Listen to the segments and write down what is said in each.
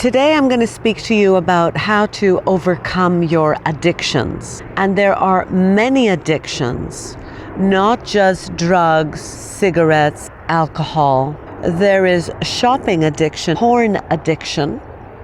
Today I'm going to speak to you about how to overcome your addictions. And there are many addictions, not just drugs, cigarettes, alcohol. There is shopping addiction, porn addiction,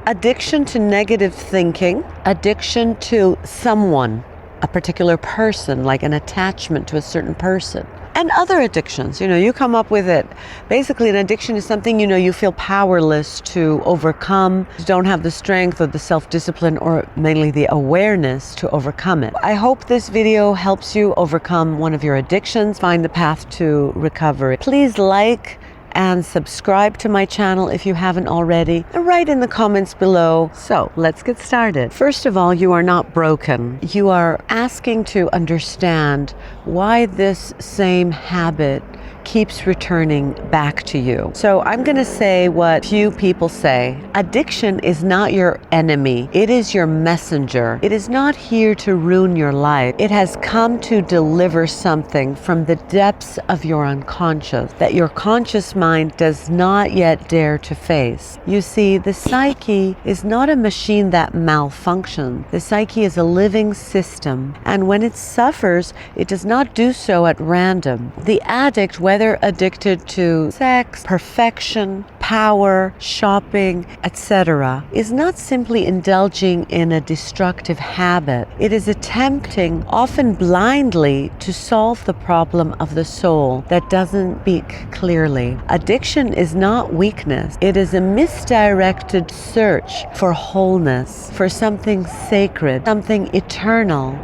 addiction to negative thinking, addiction to someone, a particular person, like an attachment to a certain person. And other addictions, you come up with it. Basically, an addiction is something, you feel powerless to overcome, you don't have the strength or the self-discipline or mainly the awareness to overcome it. I hope this video helps you overcome one of your addictions, find the path to recovery. Please like and subscribe to my channel if you haven't already, and write in the comments below. So let's get started. First of all, you are not broken. You are asking to understand why this same habit keeps returning back to you. So I'm going to say what few people say. Addiction is not your enemy. It is your messenger. It is not here to ruin your life. It has come to deliver something from the depths of your unconscious that your conscious mind does not yet dare to face. You see, the psyche is not a machine that malfunctions. The psyche is a living system, and when it suffers, it does not do so at random. The addict, whether addicted to sex, perfection, power, shopping, etc., is not simply indulging in a destructive habit. It is attempting, often blindly, to solve the problem of the soul that doesn't speak clearly. Addiction is not weakness. It is a misdirected search for wholeness, for something sacred, something eternal,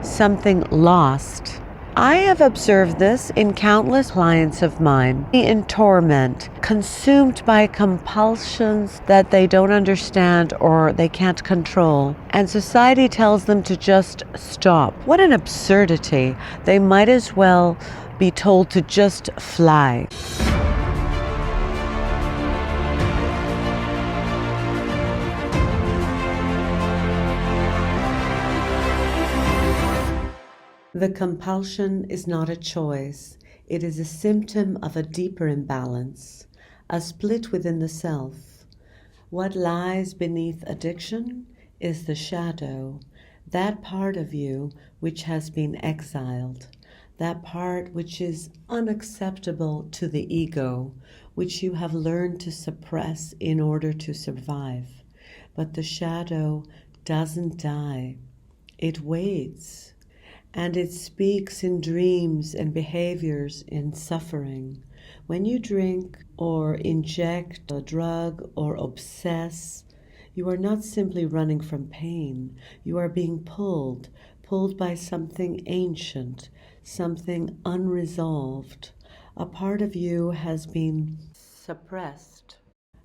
something lost. I have observed this in countless clients of mine, in torment, consumed by compulsions that they don't understand or they can't control, and society tells them to just stop. What an absurdity. They might as well be told to just fly. The compulsion is not a choice. It is a symptom of a deeper imbalance, a split within the self. What lies beneath addiction is the shadow, that part of you which has been exiled, that part which is unacceptable to the ego, which you have learned to suppress in order to survive. But the shadow doesn't die. It waits. And it speaks in dreams and behaviors in suffering. When you drink or inject a drug or obsess, you are not simply running from pain. You are being pulled by something ancient, something unresolved. A part of you has been suppressed,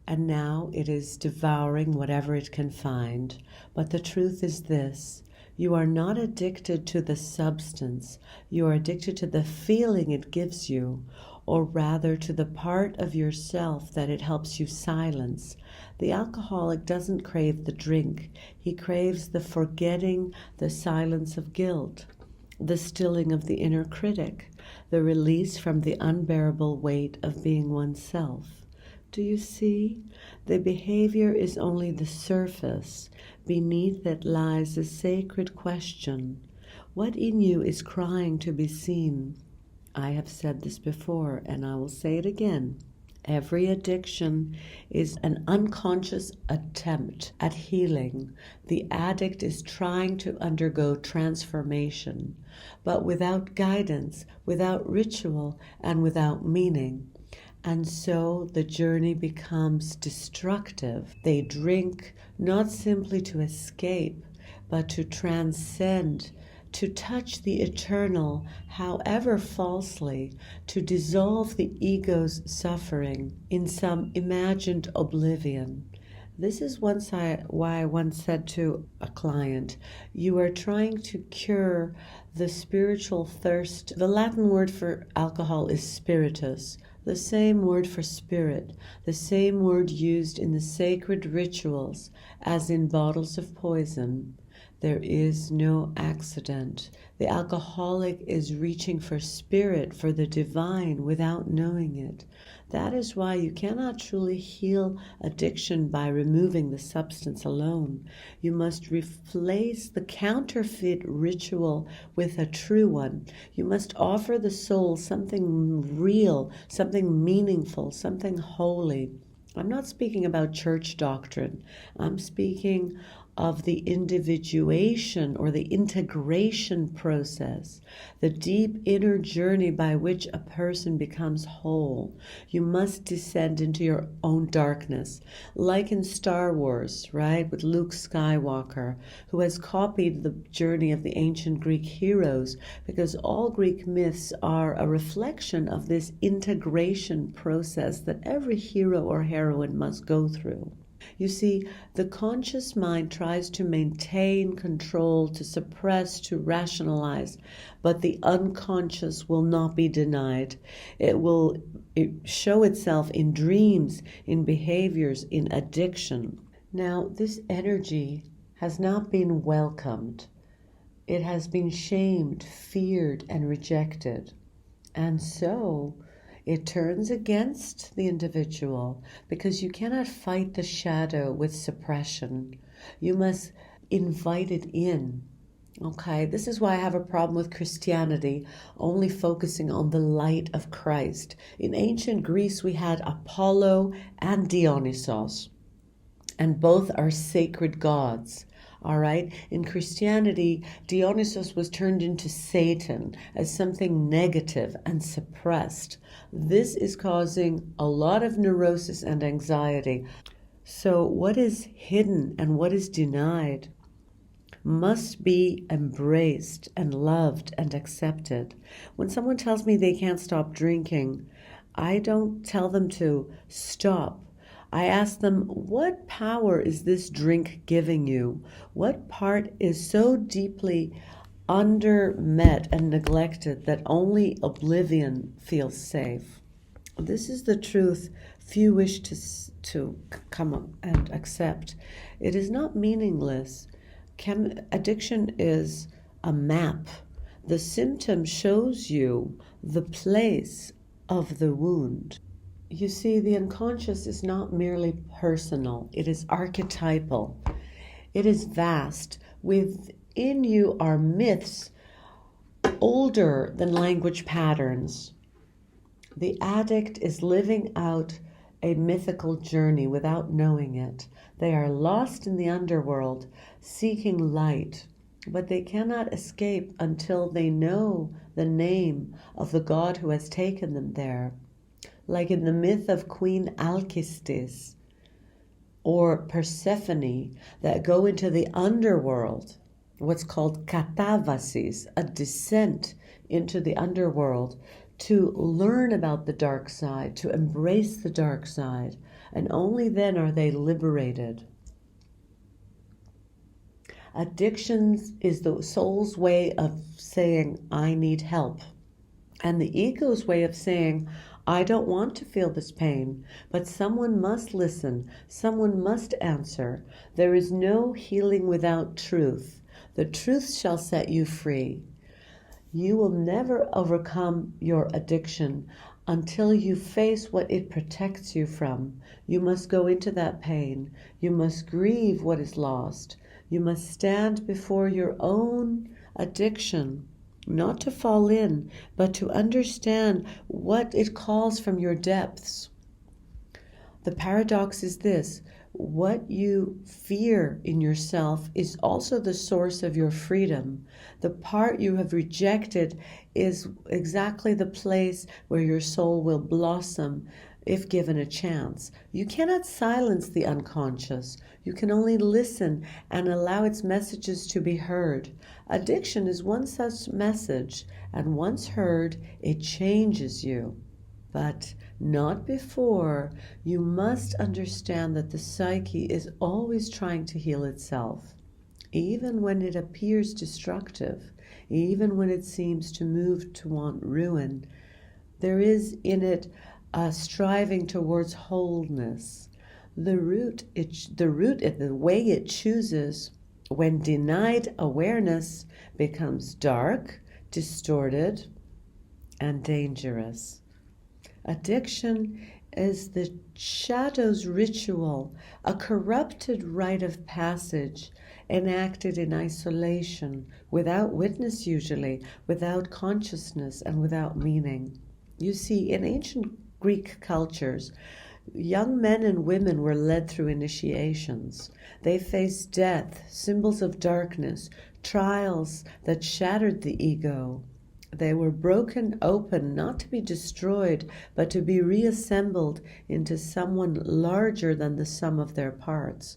and now it is devouring whatever it can find. But the truth is this. You are not addicted to the substance. You are addicted to the feeling it gives you, or rather to the part of yourself that it helps you silence. The alcoholic doesn't crave the drink. He craves the forgetting, the silence of guilt, the stilling of the inner critic, the release from the unbearable weight of being oneself. Do you see? The behavior is only the surface. Beneath it lies a sacred question. What in you is crying to be seen? I have said this before, and I will say it again. Every addiction is an unconscious attempt at healing. The addict is trying to undergo transformation, but without guidance, without ritual, and without meaning. And so the journey becomes destructive. They drink not simply to escape, but to transcend, to touch the eternal, however falsely, to dissolve the ego's suffering in some imagined oblivion. This is why I once said to a client, you are trying to cure the spiritual thirst. The Latin word for alcohol is spiritus. The same word for spirit, the same word used in the sacred rituals as in bottles of poison. There is no accident. The alcoholic is reaching for spirit, for the divine, without knowing it. That is why you cannot truly heal addiction by removing the substance alone. You must replace the counterfeit ritual with a true one. You must offer the soul something real, something meaningful, something holy. I'm not speaking about church doctrine. I'm speaking of the individuation or the integration process, the deep inner journey by which a person becomes whole. You must descend into your own darkness, like in Star Wars, right, with Luke Skywalker, who has copied the journey of the ancient Greek heroes, because all Greek myths are a reflection of this integration process that every hero or heroine must go through. You see, the conscious mind tries to maintain control, to suppress, to rationalize, but the unconscious will not be denied. It will show itself in dreams, in behaviours, in addiction. Now, this energy has not been welcomed. It has been shamed, feared, and rejected. And so it turns against the individual, because you cannot fight the shadow with suppression. You must invite it in. Okay, this is why I have a problem with Christianity only focusing on the light of Christ. In ancient Greece, we had Apollo and Dionysos, and both are sacred gods. All right. In Christianity, Dionysus was turned into Satan as something negative and suppressed. This is causing a lot of neurosis and anxiety. So what is hidden and what is denied must be embraced and loved and accepted. When someone tells me they can't stop drinking, I don't tell them to stop. I ask them, what power is this drink giving you? What part is so deeply undermet and neglected that only oblivion feels safe? This is the truth few wish to come and accept. It is not meaningless. Addiction is a map. The symptom shows you the place of the wound. You see, the unconscious is not merely personal. It is archetypal. It is vast. Within you are myths older than language patterns. The addict is living out a mythical journey without knowing it. They are lost in the underworld, seeking light, but they cannot escape until they know the name of the God who has taken them there. Like in the myth of Queen Alkistis or Persephone, that go into the underworld, what's called katavasis, a descent into the underworld, to learn about the dark side, to embrace the dark side, and only then are they liberated. Addictions is the soul's way of saying, I need help, and the ego's way of saying, I don't want to feel this pain, but someone must listen, someone must answer. There is no healing without truth. The truth shall set you free. You will never overcome your addiction until you face what it protects you from. You must go into that pain. You must grieve what is lost. You must stand before your own addiction. Not to fall in, but to understand what it calls from your depths. The paradox is this: what you fear in yourself is also the source of your freedom. The part you have rejected is exactly the place where your soul will blossom if given a chance. You cannot silence the unconscious. You can only listen and allow its messages to be heard. Addiction is one such message, and once heard, it changes you. But not before. You must understand that the psyche is always trying to heal itself, even when it appears destructive, even when it seems to move to want ruin. There is in it a striving towards wholeness. The way it chooses when denied awareness becomes dark, distorted, and dangerous. Addiction is the shadow's ritual, a corrupted rite of passage enacted in isolation, without witness usually, without consciousness, and without meaning. You see, in ancient Greek cultures, young men and women were led through initiations. They faced death, symbols of darkness, trials that shattered the ego. They were broken open, not to be destroyed, but to be reassembled into someone larger than the sum of their parts.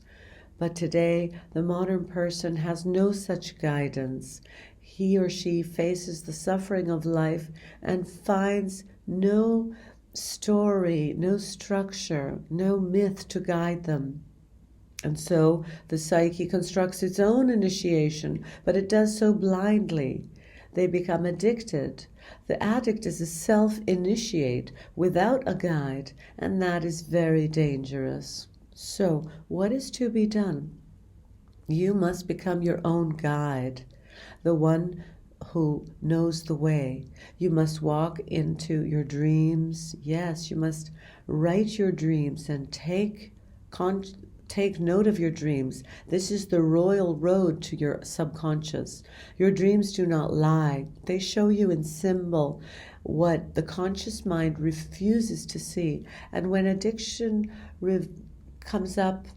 But today, the modern person has no such guidance. He or she faces the suffering of life and finds no story, no structure, no myth to guide them. And so the psyche constructs its own initiation, but it does so blindly. They become addicted. The addict is a self-initiate without a guide, and that is very dangerous. So, what is to be done? You must become your own guide, the one who knows the way. You must walk into your dreams. Yes, you must write your dreams and take note of your dreams. This is the royal road to your subconscious. Your dreams do not lie. They show you in symbol what the conscious mind refuses to see. And when addiction comes up,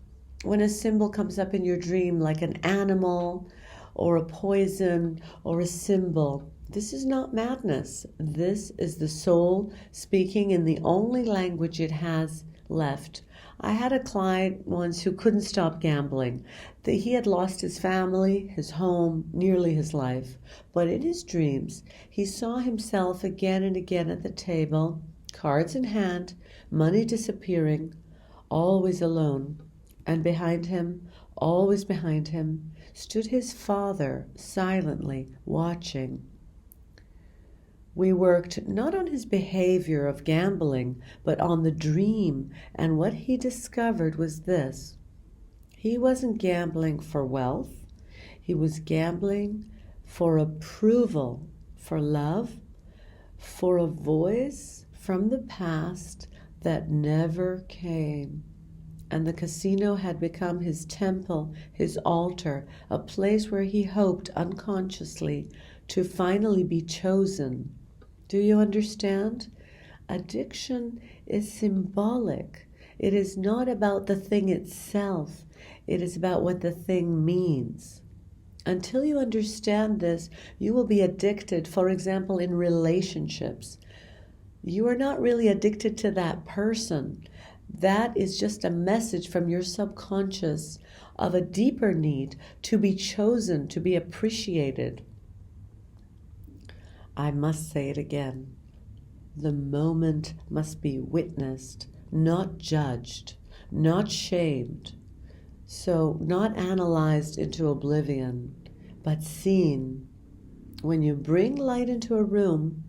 when a symbol comes up in your dream, like an animal or a poison or a symbol, this is not madness. This is the soul speaking in the only language it has left. I had a client once who couldn't stop gambling. He had lost his family, his home, nearly his life. But in his dreams, he saw himself again and again at the table, cards in hand, money disappearing, always alone. And behind him, always behind him, stood his father, silently watching. We worked not on his behavior of gambling, but on the dream, and what he discovered was this. He wasn't gambling for wealth. He was gambling for approval, for love, for a voice from the past that never came. And the casino had become his temple, his altar, a place where he hoped unconsciously to finally be chosen. Do you understand? Addiction is symbolic. It is not about the thing itself. It is about what the thing means. Until you understand this, you will be addicted, for example, in relationships. You are not really addicted to that person. That is just a message from your subconscious of a deeper need to be chosen, to be appreciated. I must say it again. The moment must be witnessed, not judged, not shamed. So not analyzed into oblivion, but seen. When you bring light into a room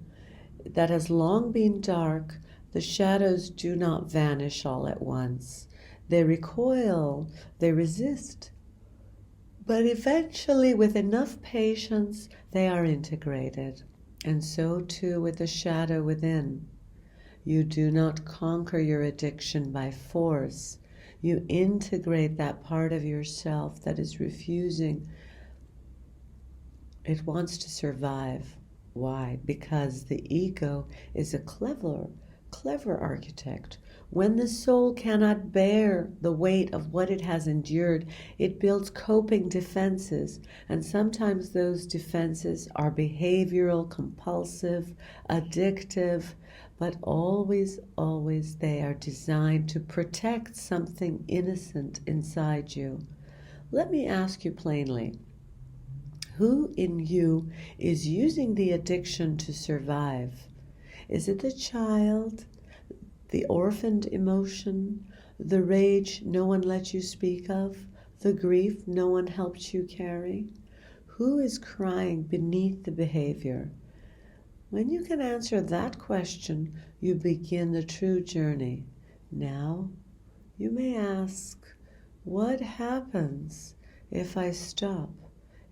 that has long been dark, the shadows do not vanish all at once. They recoil, they resist. But eventually, with enough patience, they are integrated. And so too with the shadow within. You do not conquer your addiction by force. You integrate that part of yourself that is refusing. It wants to survive. Why? Because the ego is a clever architect. When the soul cannot bear the weight of what it has endured, it builds coping defenses, and sometimes those defenses are behavioral, compulsive, addictive, but always they are designed to protect something innocent inside you. Let me ask you plainly, who in you is using the addiction to survive? Is it the child, the orphaned emotion, the rage no one let you speak of, the grief no one helped you carry? Who is crying beneath the behavior? When you can answer that question, you begin the true journey. Now, you may ask, what happens if I stop,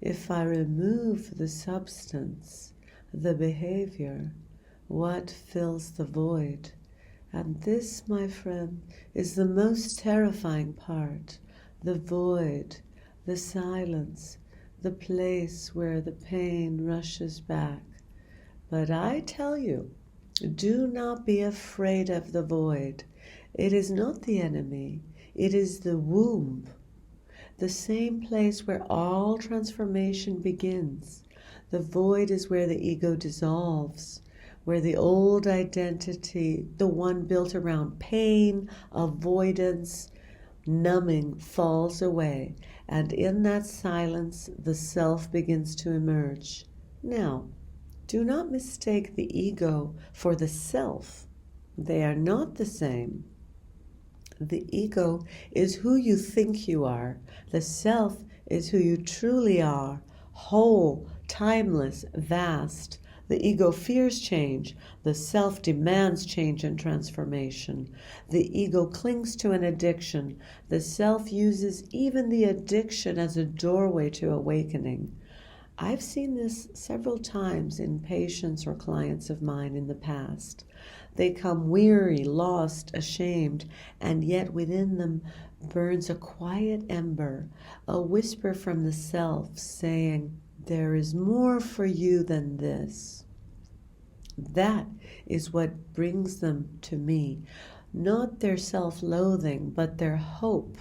if I remove the substance, the behavior, what fills the void? And this, my friend, is the most terrifying part. The void, the silence, the place where the pain rushes back. But I tell you, do not be afraid of the void. It is not the enemy. It is the womb, the same place where all transformation begins. The void is where the ego dissolves, where the old identity, the one built around pain, avoidance, numbing, falls away. And in that silence, the self begins to emerge. Now, do not mistake the ego for the self. They are not the same. The ego is who you think you are. The self is who you truly are, whole, timeless, vast. The ego fears change. The self demands change and transformation. The ego clings to an addiction. The self uses even the addiction as a doorway to awakening. I've seen this several times in patients or clients of mine in the past. They come weary, lost, ashamed, and yet within them burns a quiet ember, a whisper from the self saying, "There is more for you than this." That is what brings them to me. Not their self-loathing, but their hope.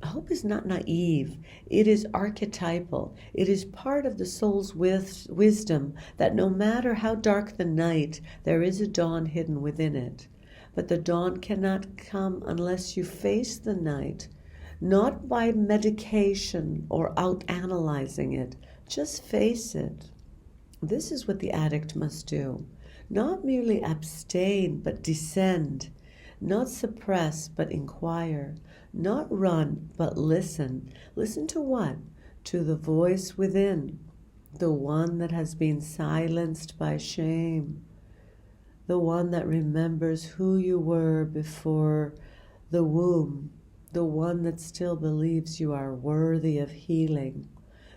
Hope is not naive. It is archetypal. It is part of the soul's wisdom that no matter how dark the night, there is a dawn hidden within it. But the dawn cannot come unless you face the night, not by medication or out-analyzing it. Just face it. This is what the addict must do. Not merely abstain, but descend. Not suppress, but inquire. Not run, but listen. Listen to what? To the voice within, the one that has been silenced by shame, the one that remembers who you were before the womb, the one that still believes you are worthy of healing.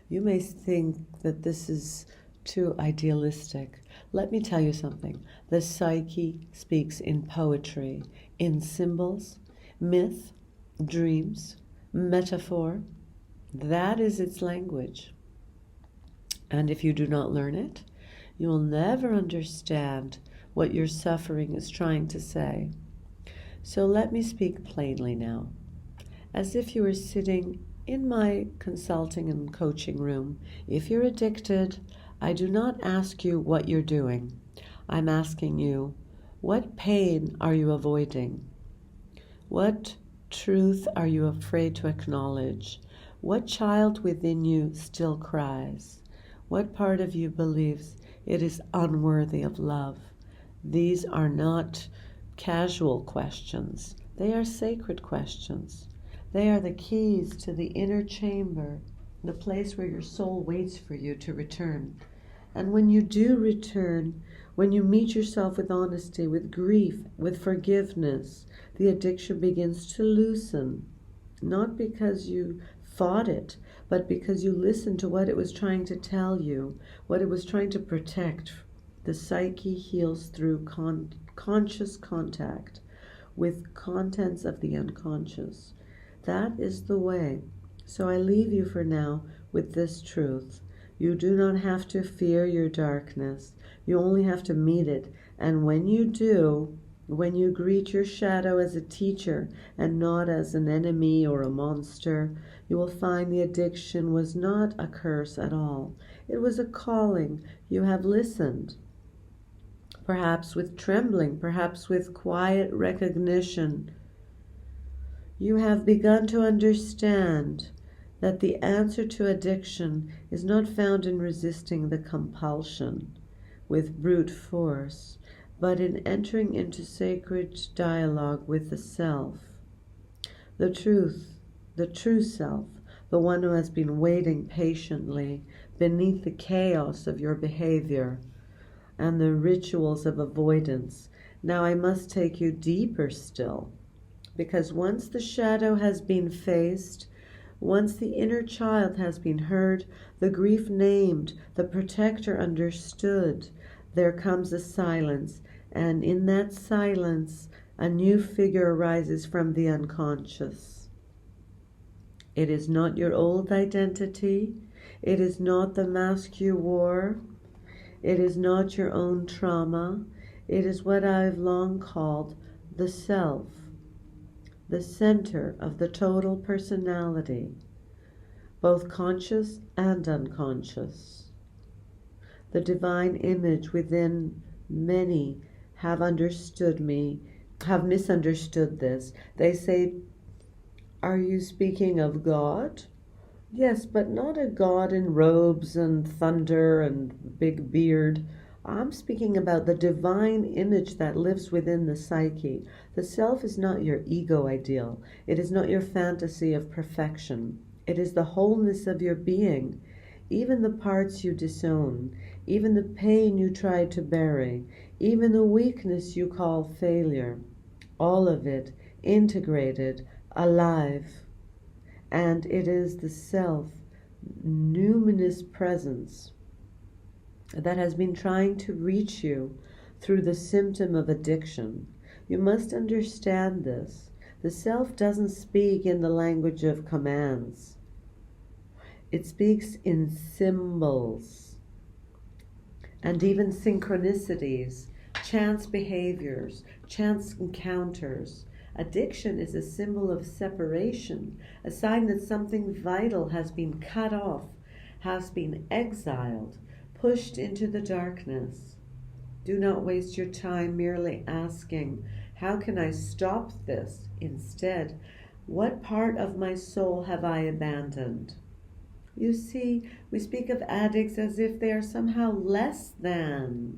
You may think that this is too idealistic. Let me tell you something. The psyche speaks in poetry, in symbols, myth, dreams, metaphor. That is its language. And if you do not learn it, you will never understand what your suffering is trying to say. So let me speak plainly now. As if you were sitting in my consulting and coaching room. If you're addicted, I do not ask you what you're doing. I'm asking you, what pain are you avoiding? What truth are you afraid to acknowledge? What child within you still cries? What part of you believes it is unworthy of love? These are not casual questions. They are sacred questions. They are the keys to the inner chamber, the place where your soul waits for you to return. And when you do return, when you meet yourself with honesty, with grief, with forgiveness, the addiction begins to loosen. Not because you fought it, but because you listened to what it was trying to tell you, what it was trying to protect. The psyche heals through conscious contact with contents of the unconscious. That is the way. So I leave you for now with this truth. You do not have to fear your darkness. You only have to meet it. And when you do, when you greet your shadow as a teacher and not as an enemy or a monster, you will find the addiction was not a curse at all. It was a calling. You have listened. Perhaps with trembling, perhaps with quiet recognition. You have begun to understand that the answer to addiction is not found in resisting the compulsion with brute force, but in entering into sacred dialogue with the self, the true self, the one who has been waiting patiently beneath the chaos of your behavior and the rituals of avoidance. Now I must take you deeper still, because once the shadow has been faced, Once the inner child has been heard, the grief named, the protector understood, there comes a silence, and in that silence, a new figure arises from the unconscious. It is not your old identity. It is not the mask you wore. It is not your own trauma. It is what I've long called the self, the center of the total personality, both conscious and unconscious. The divine image within many have misunderstood this. They say, "Are you speaking of God?" Yes, but not a God in robes and thunder and big beard. I'm speaking about the divine image that lives within the psyche. The self is not your ego ideal. It is not your fantasy of perfection. It is the wholeness of your being, even the parts you disown, even the pain you try to bury, even the weakness you call failure. All of it integrated, alive. And it is the self, numinous presence, that has been trying to reach you through the symptom of addiction. You must understand this. The self doesn't speak in the language of commands. It speaks in symbols and even synchronicities, chance behaviors, chance encounters. Addiction is a symbol of separation, a sign that something vital has been cut off, has been exiled, pushed into the darkness. Do not waste your time merely asking, how can I stop this? Instead, what part of my soul have I abandoned? You see, we speak of addicts as if they are somehow less than.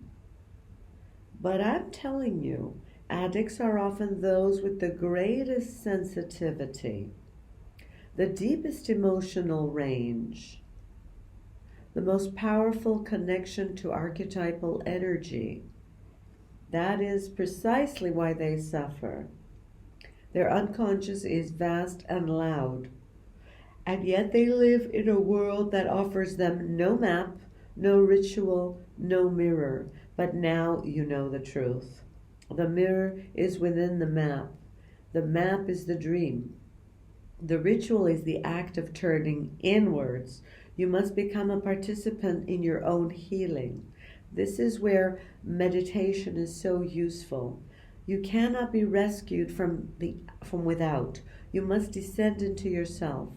But I'm telling you, addicts are often those with the greatest sensitivity, the deepest emotional range, the most powerful connection to archetypal energy. That is precisely why they suffer. Their unconscious is vast and loud, and yet they live in a world that offers them no map, no ritual, no mirror. But now you know the truth. The mirror is within the map. The map is the dream. The ritual is the act of turning inwards. You must become a participant in your own healing. This is where meditation is so useful. You cannot be rescued from without. You must descend into yourself.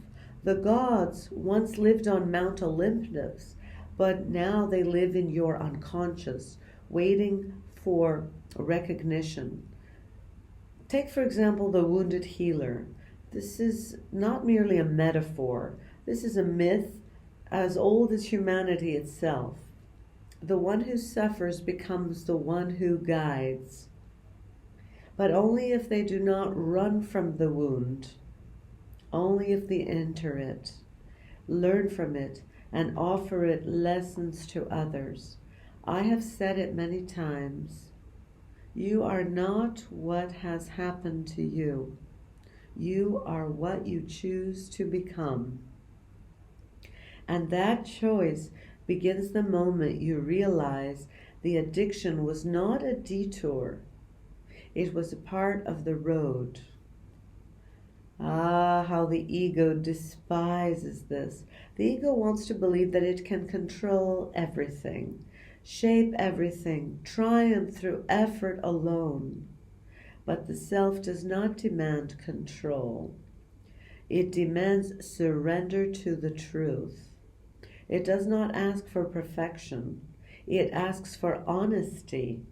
The gods once lived on Mount Olympus, but now they live in your unconscious, waiting for recognition. Take, for example, the wounded healer. This is not merely a metaphor. This is a myth as old as humanity itself. The one who suffers becomes the one who guides, but only if they do not run from the wound, only if they enter it, learn from it, and offer it lessons to others. I have said it many times. You are not what has happened to you. You are what you choose to become. And that choice begins the moment you realize the addiction was not a detour. It was a part of the road. Ah, how the ego despises this. The ego wants to believe that it can control everything, shape everything, triumph through effort alone. But the self does not demand control. It demands surrender to the truth. It does not ask for perfection. It asks for honesty.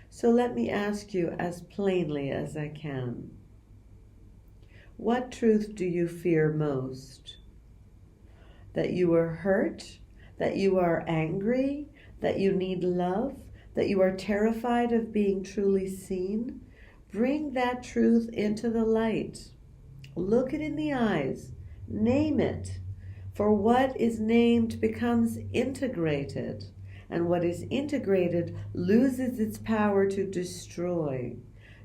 So let me ask you as plainly as I can. What truth do you fear most? That you are hurt? That you are angry? That you need love? That you are terrified of being truly seen? Bring that truth into the light. Look it in the eyes. Name it. For what is named becomes integrated, and what is integrated loses its power to destroy.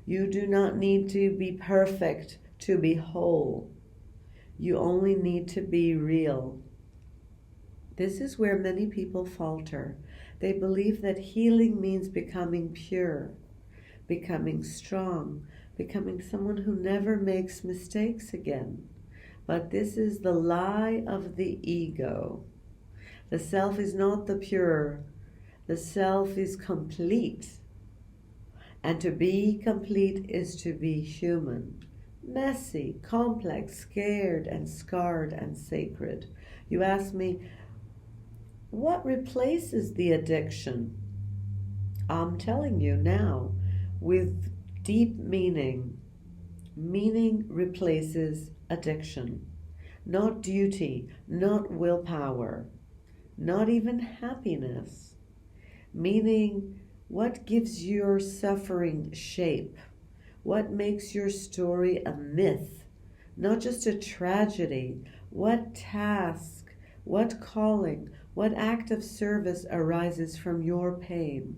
You do not need to be perfect to be whole. You only need to be real. This is where many people falter. They believe that healing means becoming pure, becoming strong, becoming someone who never makes mistakes again. But this is the lie of the ego. The self is not the pure. The self is complete. And to be complete is to be human. Messy, complex, scared and scarred and sacred. You ask me, what replaces the addiction? I'm telling you now, with deep meaning. Meaning replaces addiction. Not duty, not willpower, not even happiness. Meaning, what gives your suffering shape? What makes your story a myth, not just a tragedy? What task, what calling, what act of service arises from your pain?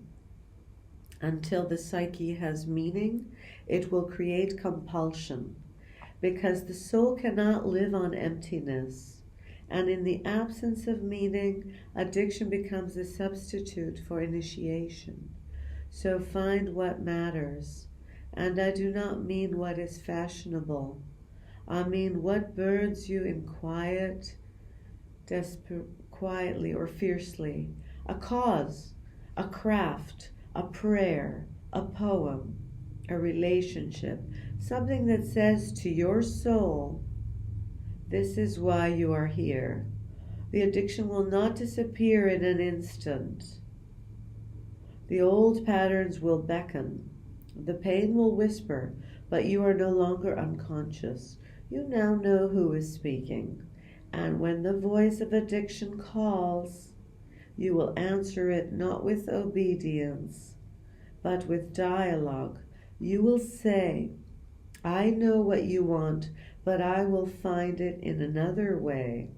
Until the psyche has meaning, it will create compulsion, because the soul cannot live on emptiness. And in the absence of meaning, addiction becomes a substitute for initiation. So find what matters. And I do not mean what is fashionable. I mean what burns you in quietly or fiercely. A cause, a craft, a prayer, a poem, a relationship. Something that says to your soul, this is why you are here. The addiction will not disappear in an instant. The old patterns will beckon. The pain will whisper, but you are no longer unconscious. You now know who is speaking. And when the voice of addiction calls, you will answer it not with obedience, but with dialogue. You will say, I know what you want, but I will find it in another way.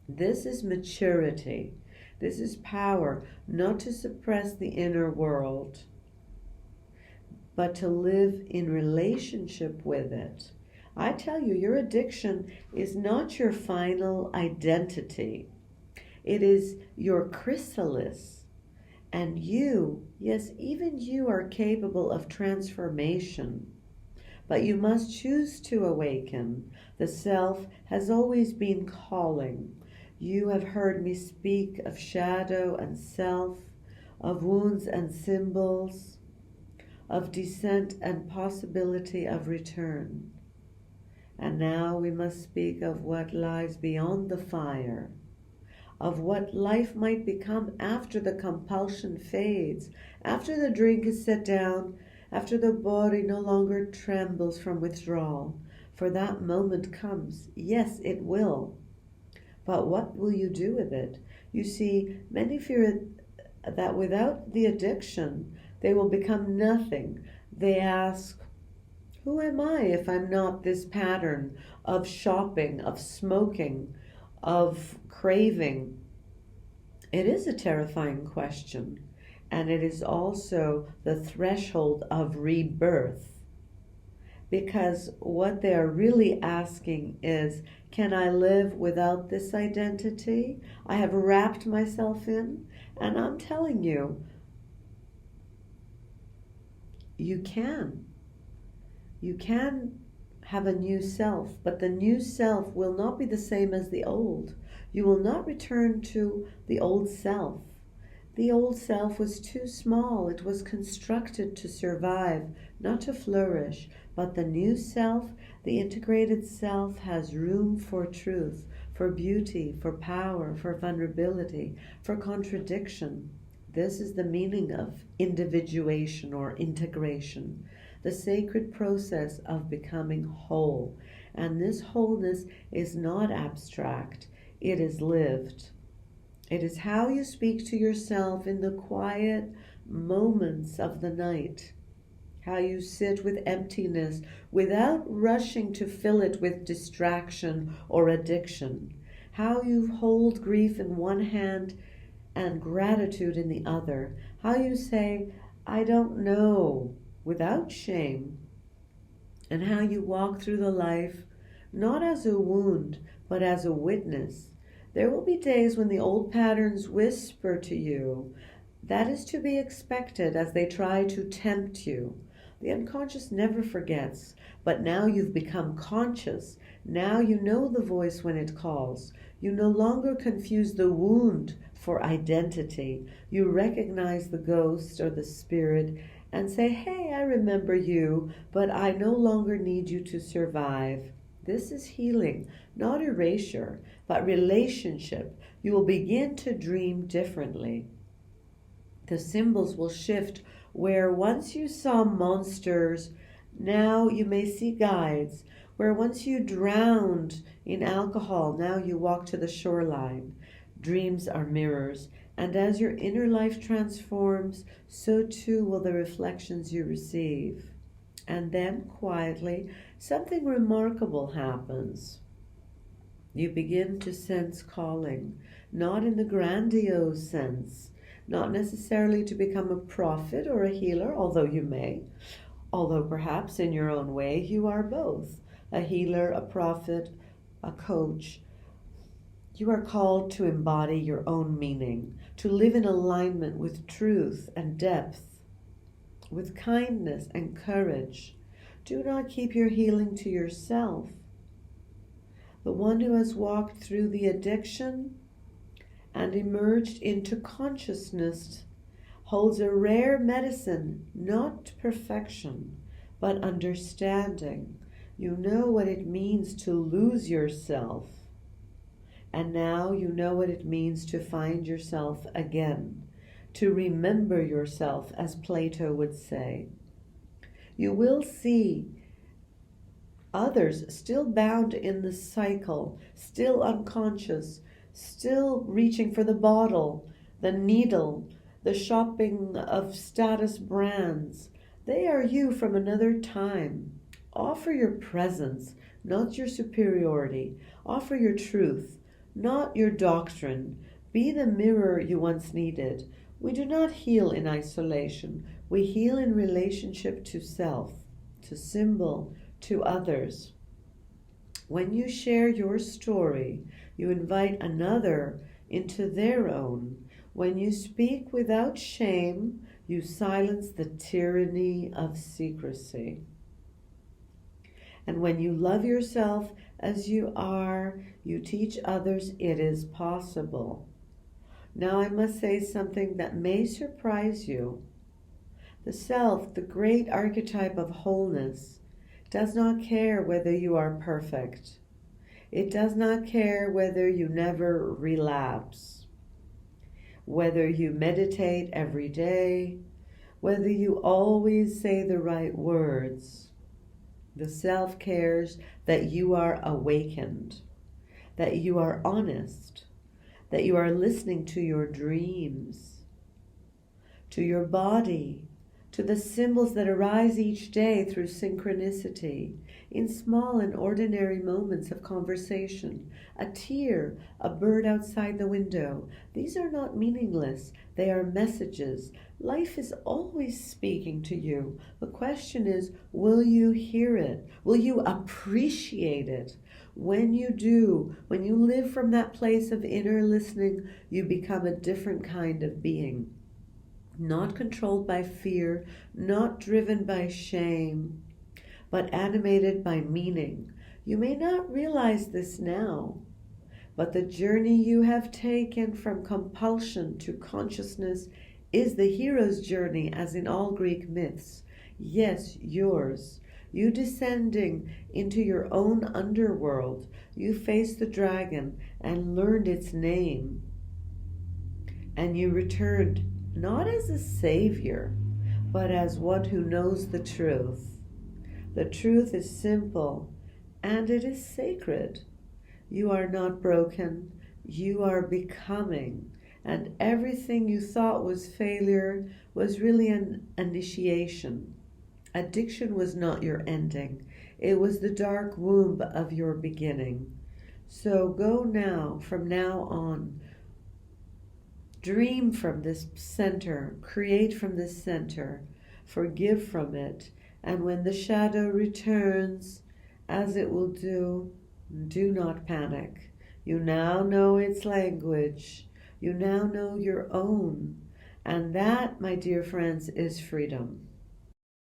This is maturity. This is power, not to suppress the inner world, but to live in relationship with it. I tell you, your addiction is not your final identity. It is your chrysalis. And you, yes, even you are capable of transformation. But you must choose to awaken. The self has always been calling. You have heard me speak of shadow and self, of wounds and symbols, of descent and possibility of return. And now we must speak of what lies beyond the fire, of what life might become after the compulsion fades, after the drink is set down, after the body no longer trembles from withdrawal. For that moment comes. Yes, it will. But what will you do with it? You see, many fear that without the addiction, they will become nothing. They ask, who am I if I'm not this pattern of shopping, of smoking, of craving? It is a terrifying question, and it is also the threshold of rebirth. Because what they are really asking is, can I live without this identity I have wrapped myself in? And I'm telling you, you can. You can have a new self, but the new self will not be the same as the old. You will not return to the old self. The old self was too small. It was constructed to survive, not to flourish. But the new self, the integrated self, has room for truth, for beauty, for power, for vulnerability, for contradiction. This is the meaning of individuation or integration, the sacred process of becoming whole. And this wholeness is not abstract, it is lived. It is how you speak to yourself in the quiet moments of the night, how you sit with emptiness without rushing to fill it with distraction or addiction, how you hold grief in one hand and gratitude in the other, how you say, I don't know, without shame, and how you walk through the life not as a wound, but as a witness. There will be days when the old patterns whisper to you. That is to be expected as they try to tempt you. The unconscious never forgets, but now you've become conscious. Now you know the voice when it calls. You no longer confuse the wound for identity. You recognize the ghost or the spirit and say, hey, I remember you, but I no longer need you to survive. This is healing, not erasure, but relationship. You will begin to dream differently. The symbols will shift where once you saw monsters, now you may see guides. Where once you drowned in alcohol, now you walk to the shoreline. Dreams are mirrors, and as your inner life transforms, so too will the reflections you receive. And then, quietly, something remarkable happens. You begin to sense calling, not in the grandiose sense, not necessarily to become a prophet or a healer, although you may, although perhaps in your own way you are both, a healer, a prophet, a coach. You are called to embody your own meaning, to live in alignment with truth and depth, with kindness and courage. Do not keep your healing to yourself. The one who has walked through the addiction and emerged into consciousness holds a rare medicine, not perfection, but understanding. You know what it means to lose yourself. And now you know what it means to find yourself again, to remember yourself, as Plato would say. You will see others still bound in the cycle, still unconscious, still reaching for the bottle, the needle, the shopping of status brands. They are you from another time. Offer your presence, not your superiority. Offer your truth, not your doctrine. Be the mirror you once needed. We do not heal in isolation. We heal in relationship to self, to symbol, to others. When you share your story, you invite another into their own. When you speak without shame, you silence the tyranny of secrecy. And when you love yourself as you are, you teach others it is possible. Now I must say something that may surprise you. The self, the great archetype of wholeness, does not care whether you are perfect. It does not care whether you never relapse, whether you meditate every day, whether you always say the right words. The self cares that you are awakened, that you are honest, that you are listening to your dreams, to your body, to the symbols that arise each day through synchronicity, in small and ordinary moments of conversation, a tear, a bird outside the window. These are not meaningless. They are messages. Life is always speaking to you. The question is, will you hear it? Will you appreciate it? When you do, when you live from that place of inner listening, you become a different kind of being. Not controlled by fear, not driven by shame, but animated by meaning. You may not realize this now, but the journey you have taken from compulsion to consciousness is the hero's journey, as in all Greek myths. Yes, yours. You descending into your own underworld. You faced the dragon and learned its name. And you returned not as a savior, but as one who knows the truth. The truth is simple, and it is sacred. You are not broken, you are becoming, and everything you thought was failure was really an initiation. Addiction was not your ending, it was the dark womb of your beginning. So go now, from now on, dream from this center, create from this center, forgive from it, and when the shadow returns, as it will do, Do not panic. You now know its language. You now know your own. And that, my dear friends, is freedom.